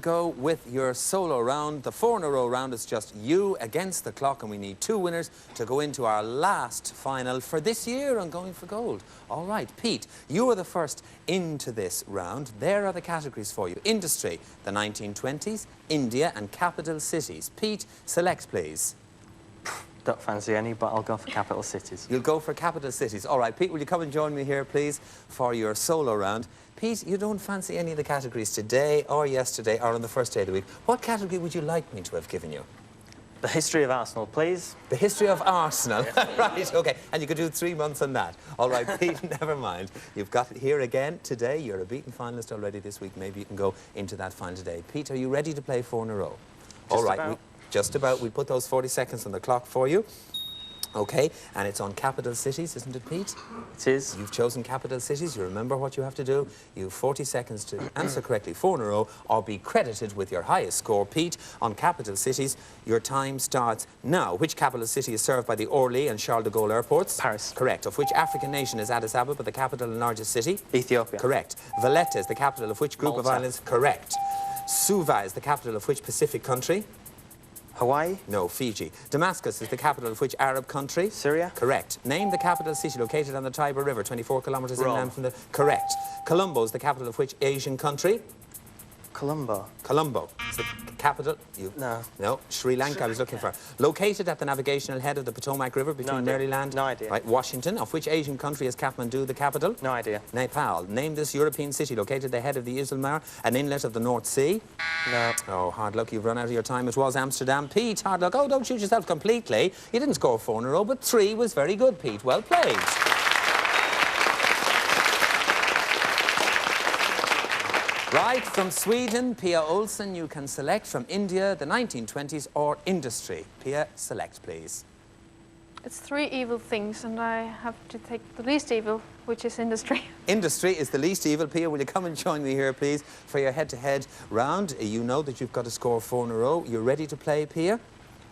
Go with your solo round. The 4 in a row round is just you against the clock, and we need 2 winners to go into our last final for this year on Going for Gold. All right, Pete, you are the first into this round. There are the categories for you. Industry, the 1920s, India and capital cities. Pete, select please. Don't fancy any, but I'll go for capital cities. You'll go for capital cities. All right, Pete, will you come and join me here, please, for your solo round? Pete, you don't fancy any of the categories today or yesterday or on the first day of the week. What category would you like me to have given you? The history of Arsenal, please. The history of Arsenal. Right, OK. And you could do 3 months on that. All right, Pete, never mind. You've got it here again today. You're a beaten finalist already this week. Maybe you can go into that final today. Pete, are you ready to play 4 in a row? All right. Just about. We put those 40 seconds on the clock for you. OK, and it's on capital cities, isn't it, Pete? It is. You've chosen capital cities. You remember what you have to do. You have 40 seconds to answer correctly 4 in a row or be credited with your highest score. Pete, on capital cities, your time starts now. Which capital city is served by the Orly and Charles de Gaulle airports? Paris. Correct. Of which African nation is Addis Ababa the capital and largest city? Ethiopia. Correct. Valletta is the capital of which group Malta. of islands? Correct. Suva is the capital of which Pacific country? Hawaii. No, Fiji. Damascus is the capital of which Arab country? Syria. Correct. Name the capital city located on the Tiber River, 24 kilometres inland from the... Correct. Colombo is the capital of which Asian country? Colombo. Colombo is the capital... No. No, Sri Lanka I was looking for. Located at the navigational head of the Potomac River between Maryland... No idea. Right, Washington. Of which Asian country is Kathmandu the capital? No idea. Nepal. Name this European city located at the head of the Iselmar, an inlet of the North Sea? No. Oh, hard luck, you've run out of your time. It was Amsterdam. Pete, hard luck. Oh, don't shoot yourself completely. You didn't score 4 in a row, but 3 was very good, Pete. Well played. Right, from Sweden, Pia Olsen, you can select. From India, the 1920s or industry. Pia, select, please. It's 3 evil things, and I have to take the least evil, which is industry. Industry is the least evil. Pia, will you come and join me here, please, for your head-to-head round? You know that you've got to score 4 in a row. You're ready to play, Pia?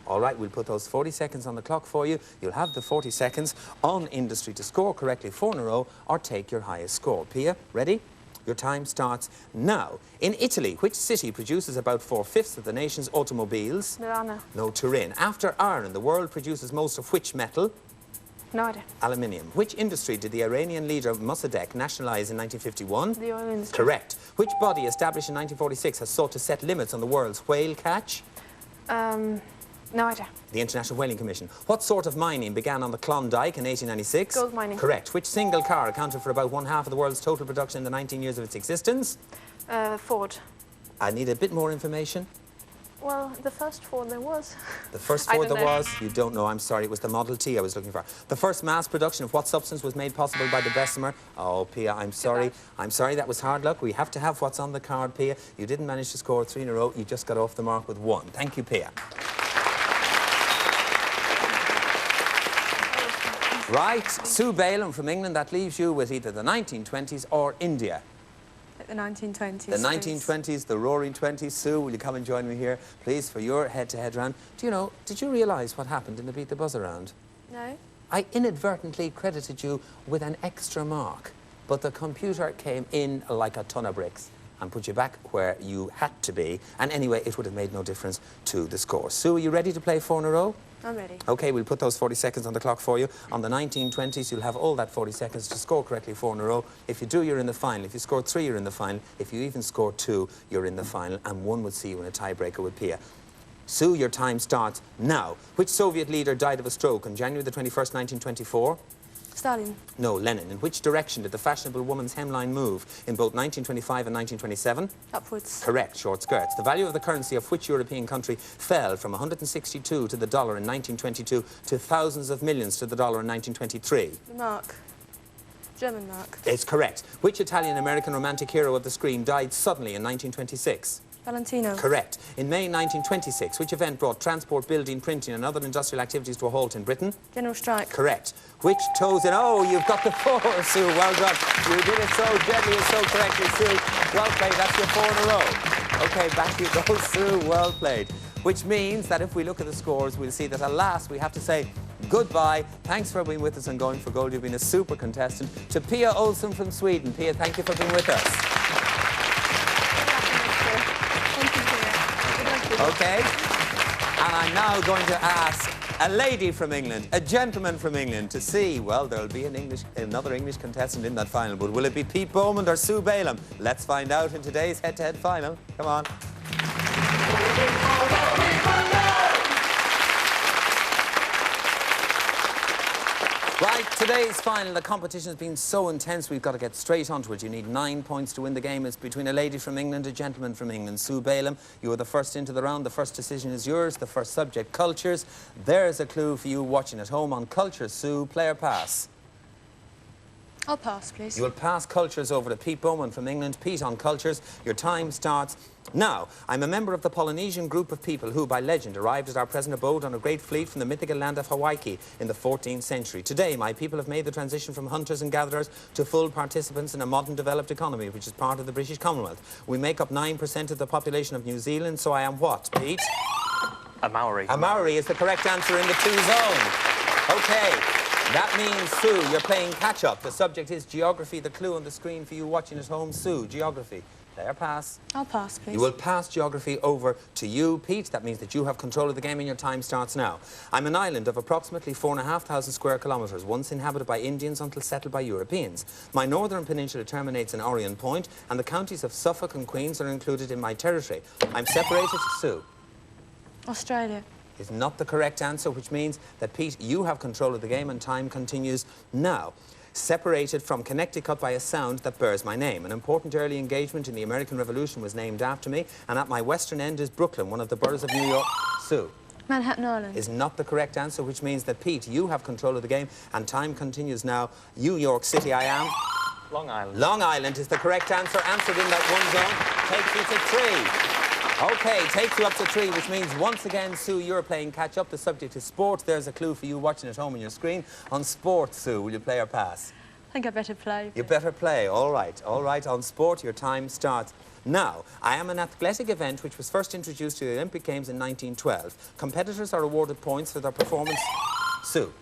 All right, we'll put those 40 seconds on the clock for you. You'll have the 40 seconds on industry to score correctly 4 in a row or take your highest score. Pia, ready? Your time starts now. In Italy, which city produces about 4/5 of the nation's automobiles? Milano. No, Turin. After iron, the world produces most of which metal? No idea. Aluminium. Which industry did the Iranian leader Mossadegh nationalize in 1951? The oil industry. Correct. Which body established in 1946 has sought to set limits on the world's whale catch? No idea. The International Whaling Commission. What sort of mining began on the Klondike in 1896? Gold mining. Correct. Which single car accounted for about 1/2 of the world's total production in the 19 years of its existence? Ford. I need a bit more information. Well, the first Ford there was. The first I Ford don't there know. was? You don't know, I'm sorry. It was the Model T I was looking for. The first mass production of what substance was made possible by the Bessemer? Oh, Pia, I'm sorry. I'm sorry, that was hard luck. We have to have what's on the card, Pia. You didn't manage to score 3 in a row. You just got off the mark with 1. Thank you, Pia. Right, Sue Balaam from England, that leaves you with either the 1920s or India. The 1920s. The 1920s, the roaring 20s. Sue, will you come and join me here, please, for your head-to-head round? Do you know, did you realise what happened in the Beat the Buzzer round? No. I inadvertently credited you with an extra mark, but the computer came in like a ton of bricks and put you back where you had to be. And anyway, it would have made no difference to the score. Sue, are you ready to play 4 in a row? I'm ready. OK, we'll put those 40 seconds on the clock for you. On the 1920s, you'll have all that 40 seconds to score correctly 4 in a row. If you do, you're in the final. If you score 3, you're in the final. If you even score 2, you're in the final. And 1 would see you in a tiebreaker with Pia. Sue, your time starts now. Which Soviet leader died of a stroke on January the 21st, 1924? Stalin. No, Lenin. In which direction did the fashionable woman's hemline move in both 1925 and 1927? Upwards. Correct, short skirts. The value of the currency of which European country fell from 162 to the dollar in 1922 to thousands of millions to the dollar in 1923? The mark. German mark. It's correct. Which Italian-American romantic hero of the screen died suddenly in 1926? Valentino. Correct. In May 1926, which event brought transport, building, printing and other industrial activities to a halt in Britain? General strike. Correct. Which toes in... Oh, you've got the 4, Sue. Well done. You did it so gently and so correctly, Sue. Well played. That's your 4 in a row. OK, back you go, Sue. Well played. Which means that if we look at the scores, we'll see that at last we have to say goodbye. Thanks for being with us and Going for Gold. You've been a super contestant. To Pia Olsen from Sweden. Pia, thank you for being with us. Thank you. OK? And I'm now going to ask a lady from England, a gentleman from England, to see, well, there'll be another English contestant in that final, but will it be Pete Bowman or Sue Balaam? Let's find out in today's head-to-head final. Come on. Right, today's final, the competition has been so intense, we've got to get straight onto it. You need 9 points to win the game. It's between a lady from England, a gentleman from England. Sue Balaam, you are the first into the round. The first decision is yours. The first subject, cultures. There's a clue for you watching at home on cultures. Sue, play or pass? I'll pass, please. You will pass cultures over to Pete Bowman from England. Pete, on cultures, your time starts now. I'm a member of the Polynesian group of people who, by legend, arrived at our present abode on a great fleet from the mythical land of Hawaii in the 14th century. Today, my people have made the transition from hunters and gatherers to full participants in a modern developed economy, which is part of the British Commonwealth. We make up 9% of the population of New Zealand, so I am what, Pete? A Maori. A Maori is the correct answer in the 2 zone. OK. That means, Sue, you're playing catch-up. The subject is geography. The clue on the screen for you watching at home, Sue, geography. Play or pass? I'll pass, please. You will pass geography over to you, Pete. That means that you have control of the game and your time starts now. I'm an island of approximately 4,500 square kilometres, once inhabited by Indians until settled by Europeans. My northern peninsula terminates in Orion Point, and the counties of Suffolk and Queens are included in my territory. I'm separated to Sue. Australia. Is not the correct answer, which means that, Pete, you have control of the game and time continues now. Separated from Connecticut by a sound that bears my name. An important early engagement in the American Revolution was named after me, and at my western end is Brooklyn, one of the boroughs of New York. Sue. Manhattan Island. Is not the correct answer, which means that, Pete, you have control of the game and time continues now. New York City I am. Long Island. Long Island is the correct answer, answered in that 1 zone. Takes you to 3. OK, takes you up to 3, which means once again, Sue, you're playing catch-up. The subject is sport. There's a clue for you watching at home on your screen. On sport, Sue, will you play or pass? I think I better play. You better play. All right. All right. On sport, your time starts now. I am an athletic event which was first introduced to the Olympic Games in 1912. Competitors are awarded points for their performance. Sue.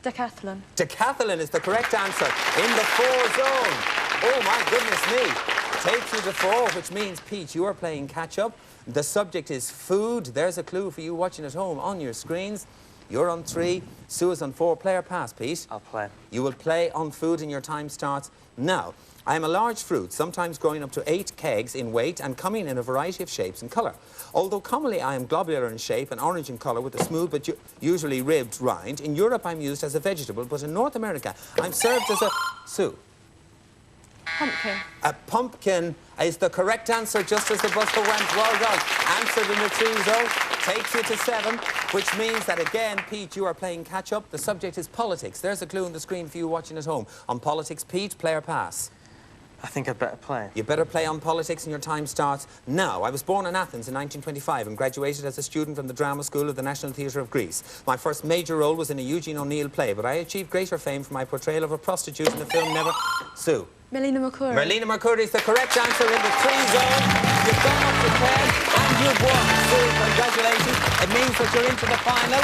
Decathlon. Decathlon is the correct answer in the 4 zone. Oh, my goodness me. Takes you to 4, which means, Pete, you are playing catch-up. The subject is food. There's a clue for you watching at home on your screens. You're on 3. Sue is on 4. Play or pass, Pete? I'll play. You will play on food and your time starts now. I am a large fruit, sometimes growing up to 8 kegs in weight and coming in a variety of shapes and colour. Although commonly I am globular in shape and orange in colour with a smooth but usually ribbed rind, in Europe I'm used as a vegetable, but in North America I'm served as a... Sue. Pumpkin. A pumpkin is the correct answer, just as the buzzer went. Well done. Answered in the 2 zone. Takes you to 7, which means that, again, Pete, you are playing catch-up. The subject is politics. There's a clue on the screen for you watching at home. On politics, Pete, play or pass? I think I'd better play. You better play on politics and your time starts now. I was born in Athens in 1925 and graduated as a student from the Drama School of the National Theatre of Greece. My first major role was in a Eugene O'Neill play, but I achieved greater fame for my portrayal of a prostitute in the film Never... Sue. Melina Mercouri. Melina Mercouri is the correct answer in the 3 zone. You've gone up to 10 and you've won. Sue, congratulations. It means that you're into the final.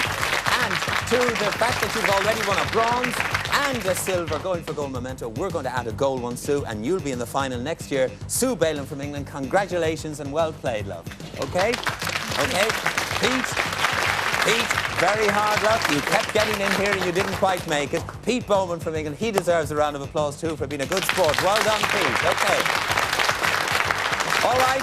And to the fact that you've already won a bronze and a silver, going for gold memento, we're going to add a gold one, Sue, and you'll be in the final next year. Sue Balaam from England, congratulations and well played, love. OK? OK? Pete, very hard luck. You kept getting in here and you didn't quite make it. Pete Bowman from England, he deserves a round of applause too for being a good sport. Well done, Pete. OK. All right.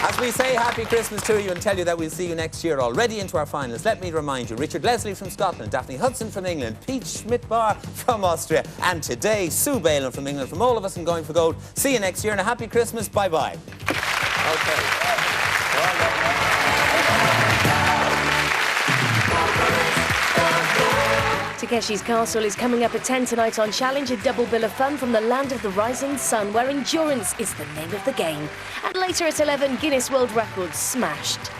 As we say Happy Christmas to you and tell you that we'll see you next year already into our finals, let me remind you, Richard Leslie from Scotland, Daphne Hudson from England, Pete Schmidt-Barr from Austria, and today, Sue Balaam from England. From all of us in Going for Gold, see you next year and a happy Christmas. Bye-bye. OK. Takeshi's Castle is coming up at 10 tonight on Challenge, a double bill of fun from the land of the rising sun, where endurance is the name of the game. And later at 11, Guinness World Records smashed.